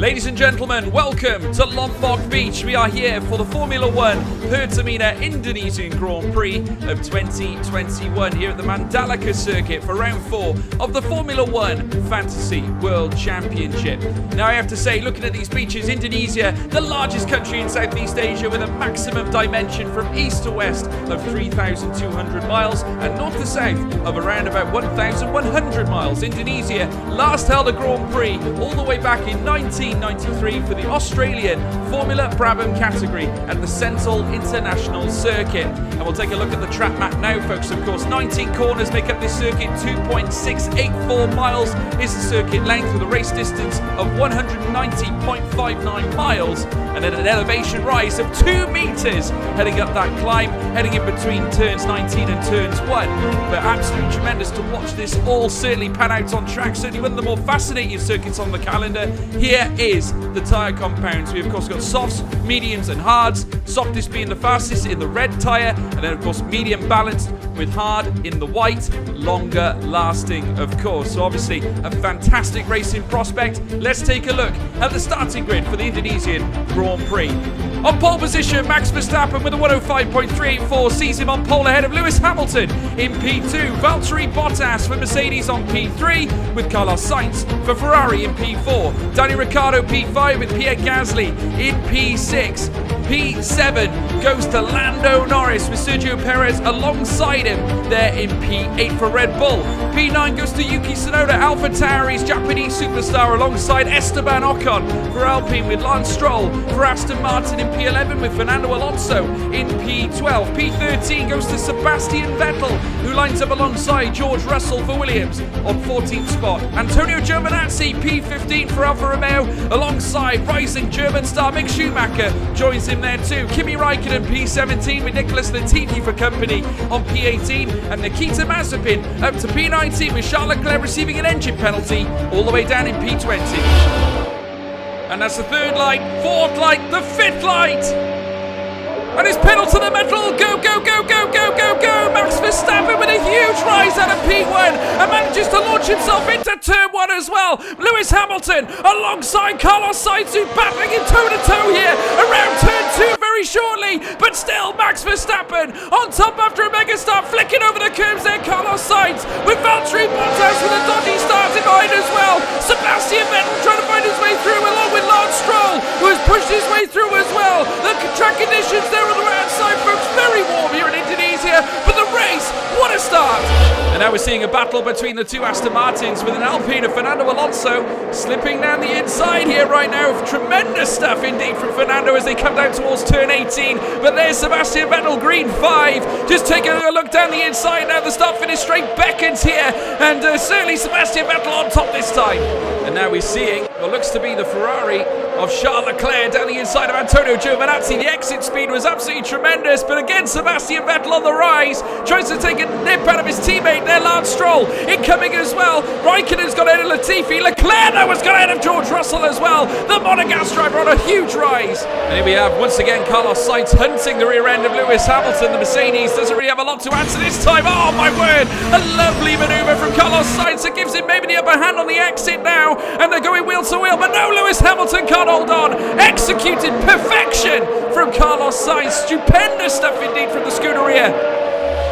Ladies and gentlemen, welcome to Lombok Beach. We are here for the Formula One Pertamina Indonesian Grand Prix of 2021 here at the Mandalika circuit for round 4 of the Formula One Fantasy World Championship. Now I have to say, looking at these beaches, Indonesia, the largest country in Southeast Asia with a maximum dimension from east to west of 3,200 miles and north to south of around about 1,100 miles. Indonesia last held a Grand Prix all the way back in 1993 for the Australian Formula Brabham category at the Sentul International Circuit. And we'll take a look at the track map now, folks. Of course, 19 corners make up this circuit. 2.684 miles is the circuit length with a race distance of 190.59 miles and then an elevation rise of 2 meters heading up that climb, heading in between turns 19 and turns 1. But absolutely tremendous to watch this all certainly pan out on track. Certainly one of the more fascinating circuits on the calendar. Here is the tyre compounds. We've of course got softs, mediums and hards. Softest being the fastest in the red tyre, and then of course medium balanced with hard in the white, longer lasting of course. So obviously a fantastic racing prospect. Let's take a look at the starting grid for the Indonesian Grand Prix. On pole position, Max Verstappen with a 105.384 sees him on pole ahead of Lewis Hamilton in P2. Valtteri Bottas for Mercedes on P3 with Carlos Sainz for Ferrari in P4. Daniel Ricciardo P5 with Pierre Gasly in P6. P7 goes to Lando Norris with Sergio Perez alongside him there in P8 for Red Bull. P9 goes to Yuki Tsunoda, AlphaTauri's Japanese superstar, alongside Esteban Ocon for Alpine with Lance Stroll for Aston Martin in P11 with Fernando Alonso in P12. P13 goes to Sebastian Vettel, who lines up alongside George Russell for Williams on 14th spot. Antonio Giovinazzi P15 for Alfa Romeo alongside rising German star Mick Schumacher joins him there too. Kimi Raikkonen P17 with Nicholas Latifi for company on P18, and Nikita Mazepin up to P19 with Charles Leclerc receiving an engine penalty all the way down in P20. And that's the third light, fourth light, the fifth light. And it's pedal to the metal. Go, go, go, go, go, go, go. Max Verstappen with a huge rise out of P1 and manages to launch himself into turn 1 as well. Lewis Hamilton alongside Carlos Sainz, who's battling in toe-to-toe here around turn 2 very shortly. But still, Max Verstappen on top after a mega start, flicking over the curbs there. Carlos Sainz with Valtteri Bottas with a dodgy start in behind as well. Sebastian Vettel trying to find his way through along with Lance Stroll, who has pushed his way through as well. The track conditions there on the right side, folks, very warm here in Indonesia, but the race, what a start! And now we're seeing a battle between the two Aston Martins with an Alpine of Fernando Alonso slipping down the inside here right now. Tremendous stuff indeed from Fernando as they come down towards turn 18. But there's Sebastian Vettel, green 5. Just taking a look down the inside now. The start-finish straight beckons here, and certainly Sebastian Vettel on top this time. And now we're seeing what looks to be the Ferrari of Charles Leclerc down the inside of Antonio Giovinazzi. The exit speed was absolutely tremendous, but again Sebastian Vettel on the rise, tries to take a nip out of his teammate there, Lance Stroll, incoming as well. Raikkonen's got ahead of Latifi. Leclerc now has got ahead of George Russell as well. The Monegasque driver on a huge rise. And here we have once again Carlos Sainz hunting the rear end of Lewis Hamilton. The Mercedes doesn't really have a lot to answer this time. Oh my word, a lovely manoeuvre from Carlos Sainz that gives him maybe the upper hand on the exit now, and they're going wheel to wheel, but no, Lewis Hamilton can't hold on. Executed perfection from Carlos Sainz. Stupendous stuff indeed from the Scuderia.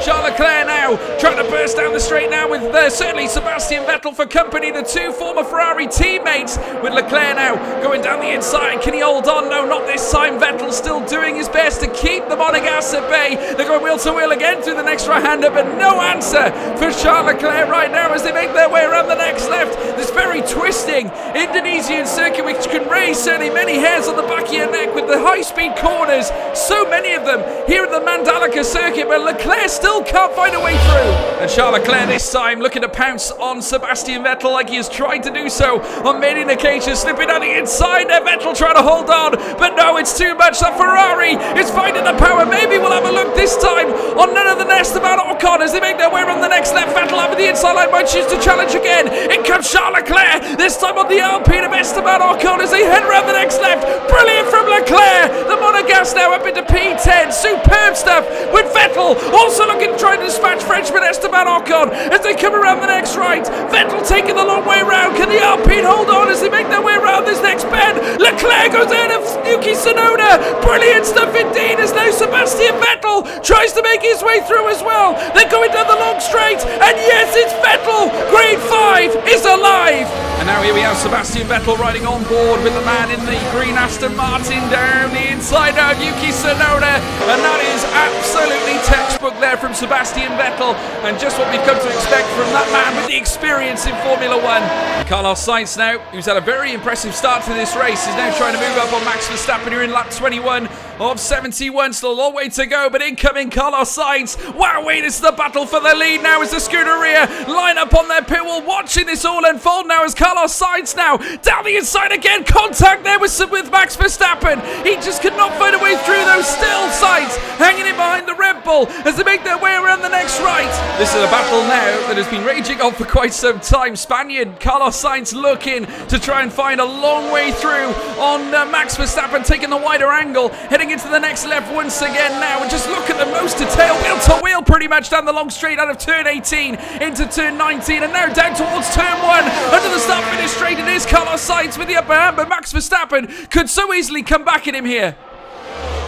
Charles Leclerc now trying to burst down the straight now with certainly Sebastian Vettel for company, the two former Ferrari teammates, with Leclerc now going down the inside. Can he hold on? No, not this time. Vettel still doing his best to keep the Monegasque at bay. They're going wheel to wheel again through the next right-hander, but no answer for Charles Leclerc right now as they make their way around the next left. This very twisting Indonesian circuit which can raise certainly many hairs on the back of your neck with the high-speed corners, so many of them here at the Mandalika circuit, but Leclerc still can't find a way through. And Charles Leclerc this time looking to pounce on Sebastian Vettel like he has tried to do so on many occasions, slipping down the inside there. Vettel trying to hold on, but no, it's too much. The Ferrari is finding the power. Maybe we'll have a look this time on none of the Esteban Ocon as they make their way around the next left. Vettel over the inside line might choose to challenge again. In comes Charles Leclerc, this time on the Alpine of Esteban Ocon as they head around the next left. Brilliant from Leclerc. The Monegasque now up into P10. Superb stuff with Vettel also looking looking to try to dispatch Frenchman Esteban Ocon as they come around the next right. Vettel taking the long way round. Can the Alpine hold on as they make their way around this next bend? Leclerc goes out of Yuki Tsunoda. Brilliant stuff indeed as now Sebastian Vettel tries to make his way through as well. They're going down the long straight, and yes, it's Vettel. Grade 5 is alive. And now here we have Sebastian Vettel riding on board with the man in the green Aston Martin down the inside of Yuki Tsunoda. And that is absolutely textbook there from Sebastian Vettel. And just what we've come to expect from that man with the experience in Formula 1. Carlos Sainz now, who's had a very impressive start to this race, is now trying to move up on Max Verstappen here in lap 21 of 71. Still a long way to go, but incoming Carlos Sainz. Wow, wait, this is the battle for the lead now as the Scuderia line up on their pit wall, watching this all unfold now as Carlos Sainz now down the inside again. Contact there with Max Verstappen. He just could not find a way through those still sights, hanging in behind the Red Bull as they make their way around the next right. This is a battle now that has been raging on for quite some time. Spaniard Carlos Sainz looking to try and find a long way through on Max Verstappen, taking the wider angle, heading into the next left once again now. And just look at the most detail, wheel to wheel pretty much down the long straight out of turn 18 into turn 19, and now down towards turn 1 under the start finish straight. It is Carlos Sainz with the upper hand, but Max Verstappen could so easily come back at him here.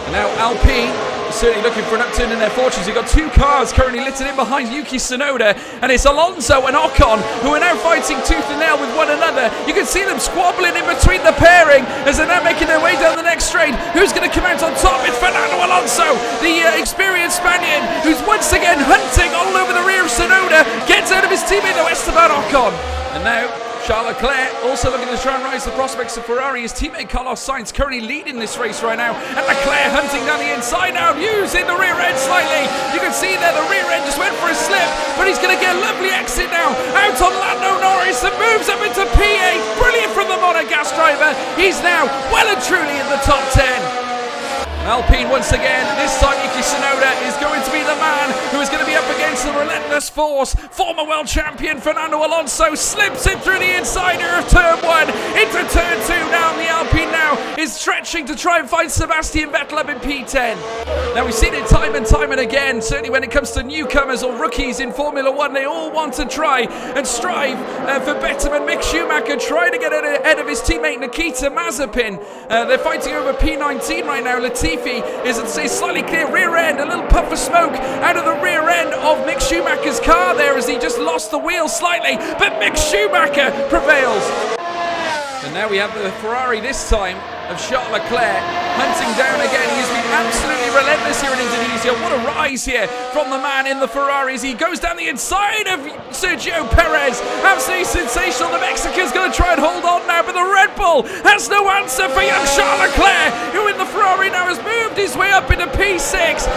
And now Alpine certainly looking for an upturn in their fortunes. You've got two cars currently littered in behind Yuki Tsunoda, and it's Alonso and Ocon who are now fighting tooth and nail with one another. You can see them squabbling in between the pairing as they're now making their way down the next straight. Who's going to come out on top? It's Fernando Alonso, the experienced Spaniard, who's once again hunting all over the rear of Tsunoda. Gets out of his teammate though, Esteban Ocon. And now Charles Leclerc also looking to try and rise the prospects of Ferrari. His teammate Carlos Sainz currently leading this race right now. And Leclerc hunting down the inside now, using the rear end slightly. You can see there the rear end just went for a slip, but he's going to get a lovely exit now. Out on Lando Norris and moves up into P8. Brilliant from the Monegasque driver. He's now well and truly in the top 10. Alpine once again, this time Yuki Tsunoda is going to be the man who is going to be up against the relentless force. Former world champion Fernando Alonso slips in through the insider of turn 1 into turn 2 now, and the Alpine now is stretching to try and find Sebastian Vettel up in P10. Now we've seen it time and time and again, certainly when it comes to newcomers or rookies in Formula 1, they all want to try and strive for betterment. Mick Schumacher trying to get ahead of his teammate Nikita Mazepin. They're fighting over P19 right now. Latifi is at a slightly clear rear end, a little puff of smoke out of the rear end of Mick Schumacher's car there as he just lost the wheel slightly, but Mick Schumacher prevails. And now we have the Ferrari this time of Charles Leclerc hunting down again. He's been absolutely relentless here in Indonesia. What a rise here from the man in the Ferrari as he goes down the inside of Sergio Perez. Absolutely sensational. The Mexican's going to try and hold on now, but the Red Bull has no answer for young Charles Leclerc, who in the Ferrari now has moved his way up into P6.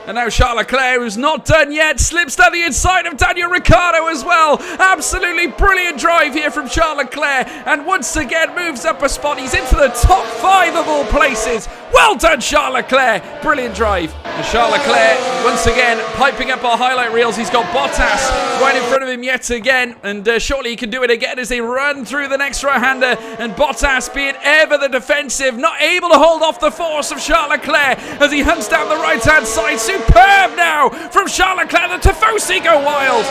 And now Charles Leclerc, who's not done yet, slips down the inside of Daniel Ricciardo as well. Absolutely brilliant drive here from Charles Leclerc. And once again moves up a spot. He's into the top 5 of all places. Well done, Charles Leclerc. Brilliant drive. And Charles Leclerc, once again, piping up our highlight reels. He's got Bottas right in front of him yet again. And surely he can do it again as they run through the next right-hander. And Bottas, being ever the defensive, not able to hold off the force of Charles Leclerc as he hunts down the right-hand side. Superb now from Charles Leclerc. The Tifosi go wild.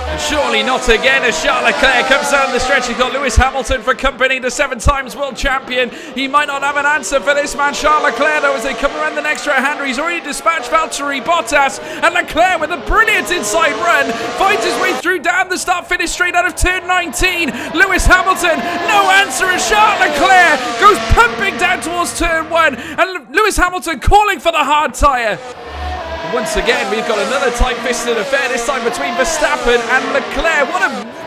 And surely not again as Charles Leclerc comes down the stretch. He's got Lewis Hamilton for company, the 7 times world champion. He might not have an answer for this man, Charles Leclerc, though, as they come around the next right-hander. He's already dispatched Valtteri Bottas, and Leclerc with a brilliant inside run finds his way through down the start-finish straight out of turn 19. Lewis Hamilton, no answer as Charles Leclerc goes pumping down towards turn 1, and Lewis Hamilton calling for the hard tyre. Once again, we've got another tight-fisted affair, this time between Verstappen and Leclerc.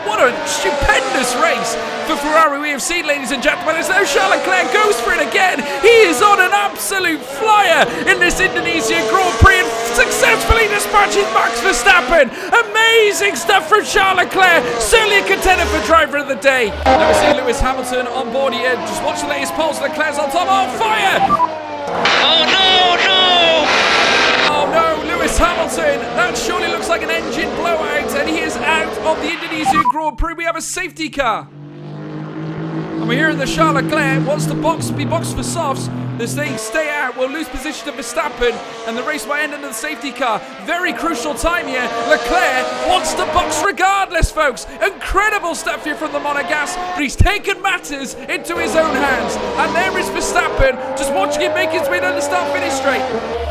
What a stupendous race for Ferrari we have seen, ladies and gentlemen. As now Charles Leclerc goes for it again. He is on an absolute flyer in this Indonesian Grand Prix and successfully dispatches Max Verstappen. Amazing stuff from Charles Leclerc. Certainly a contender for driver of the day. Now we see Lewis Hamilton on board here. Just watch the latest polls. Leclerc's on top. On fire! Oh no! Oh no, Lewis Hamilton, that surely looks like an engine blowout, and he is out of the Indonesian Grand Prix. We have a safety car. And we're hearing that Charles Leclerc wants to be boxed for softs. As they stay out, will lose position to Verstappen, and the race might end under the safety car. Very crucial time here. Leclerc wants to box regardless, folks. Incredible stuff here from the Monegasque, but he's taken matters into his own hands. And there is Verstappen, just watching him make his way down the start-finish straight.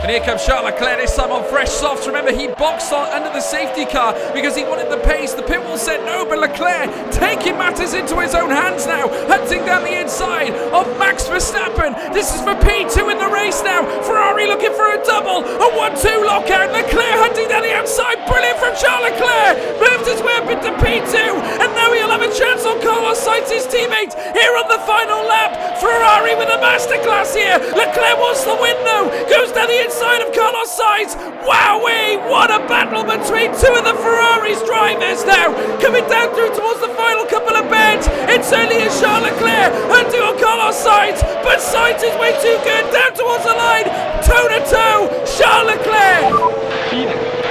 And here comes Charles Leclerc, this time on fresh softs. Remember, he boxed on under the safety car because he wanted the pace. The pit wall said no, but Leclerc taking matters into his own hands now, hunting down the inside of Max Verstappen. This is for P2 in the race now. Ferrari looking for a double, a 1-2 lockout. Leclerc hunting down the outside. Brilliant from Charles Leclerc. Moved his way up into P2, and now he'll have a chance on Carlos Sainz, his teammate, here on the final lap. Ferrari with a masterclass here. Leclerc wants the win though. Goes down the inside of Carlos Sainz. Wowee! What a battle between two of the Ferrari's drivers now. Coming down through towards the final couple of bends. It's only a Charles Leclerc hunting on Carlos Sainz, but Sainz is way too good. Down towards the line. Toe to toe. Charles Leclerc.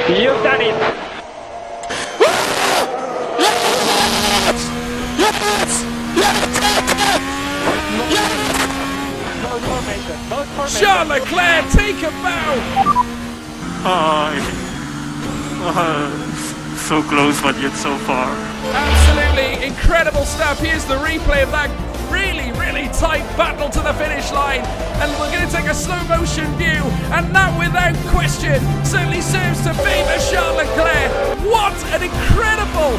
You've done it. Charles Leclerc, take a bow. So close, but yet so far. Absolutely incredible stuff. Here's the replay of that really, really tight battle to the finish line. And we're going to take a slow motion view. And that, without question, certainly serves to favour Charles Leclerc. What an incredible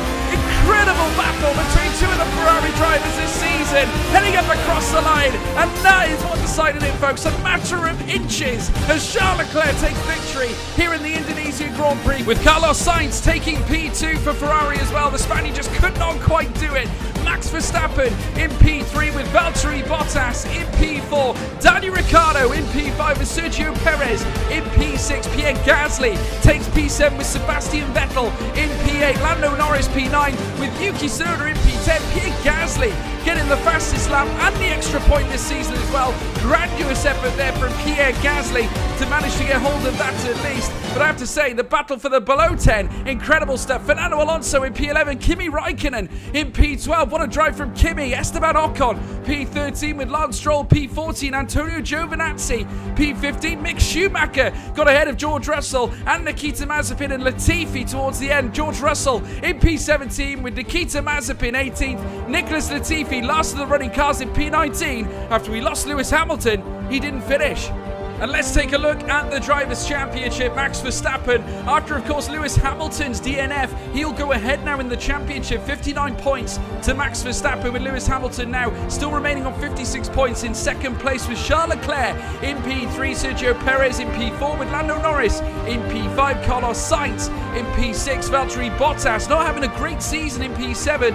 battle between two of the Ferrari drivers this season. Heading up across the line. And that is what decided it, folks. A matter of inches as Charles Leclerc takes victory here in the Indonesian Grand Prix. With Carlos Sainz taking P2 for Ferrari as well. The Spaniard just could not quite do it. Max Verstappen in P3 with Valtteri Bottas in P4. Daniel Ricciardo in P5 with Sergio Perez in P6. Pierre Gasly takes P7 with Sebastian Vettel in P8. Lando Norris P9 with Yuki Tsunoda in P10. Pierre Gasly getting the fastest lap and the extra point this season as well. Grandiose effort there from Pierre Gasly to manage to get hold of that at least. But I have to say, the battle for the below 10, incredible stuff. Fernando Alonso in P11, Kimi Raikkonen in P12. What a drive from Kimi. Esteban Ocon, P13 with Lance Stroll, P14, Antonio Giovinazzi, P15, Mick Schumacher got ahead of George Russell and Nikita Mazepin and Latifi towards the end. George Russell in P17 with Nikita Mazepin 18th. Nicholas Latifi, last of the running cars, in P19. After we lost Lewis Hamilton, he didn't finish. And let's take a look at the Drivers' Championship. Max Verstappen, after of course Lewis Hamilton's DNF, he'll go ahead now in the championship. 59 points to Max Verstappen, with Lewis Hamilton now still remaining on 56 points. In second place with Charles Leclerc in P3, Sergio Perez in P4 with Lando Norris in P5, Carlos Sainz in P6, Valtteri Bottas not having a great season in P7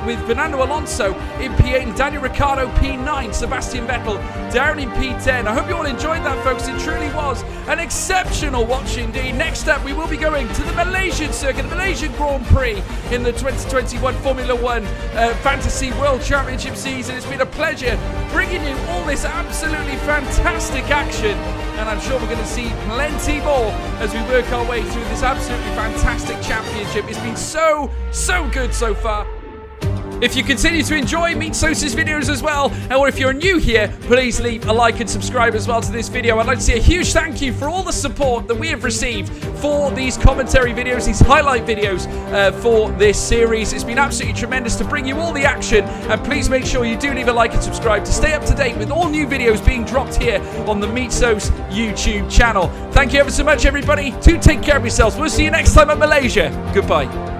with Fernando Alonso in P8 and Daniel Ricciardo P9, Sebastian Vettel down in P10. I hope you all enjoyed that, folks. It truly was an exceptional watch indeed. Next up, we will be going to the Malaysian circuit, the Malaysian Grand Prix in the 2021 Formula One Fantasy World Championship season. It's been a pleasure bringing you all this absolutely fantastic action, and I'm sure we're going to see plenty more as we work our way through this absolutely fantastic championship. It's been so good so far. If you continue to enjoy Meet Sosa's videos as well, or if you're new here, please leave a like and subscribe as well to this video. I'd like to say a huge thank you for all the support that we have received for these commentary videos, these highlight videos for this series. It's been absolutely tremendous to bring you all the action, and please make sure you do leave a like and subscribe to stay up to date with all new videos being dropped here on the Meet Sos YouTube channel. Thank you ever so much, everybody. Do take care of yourselves. We'll see you next time at Malaysia. Goodbye.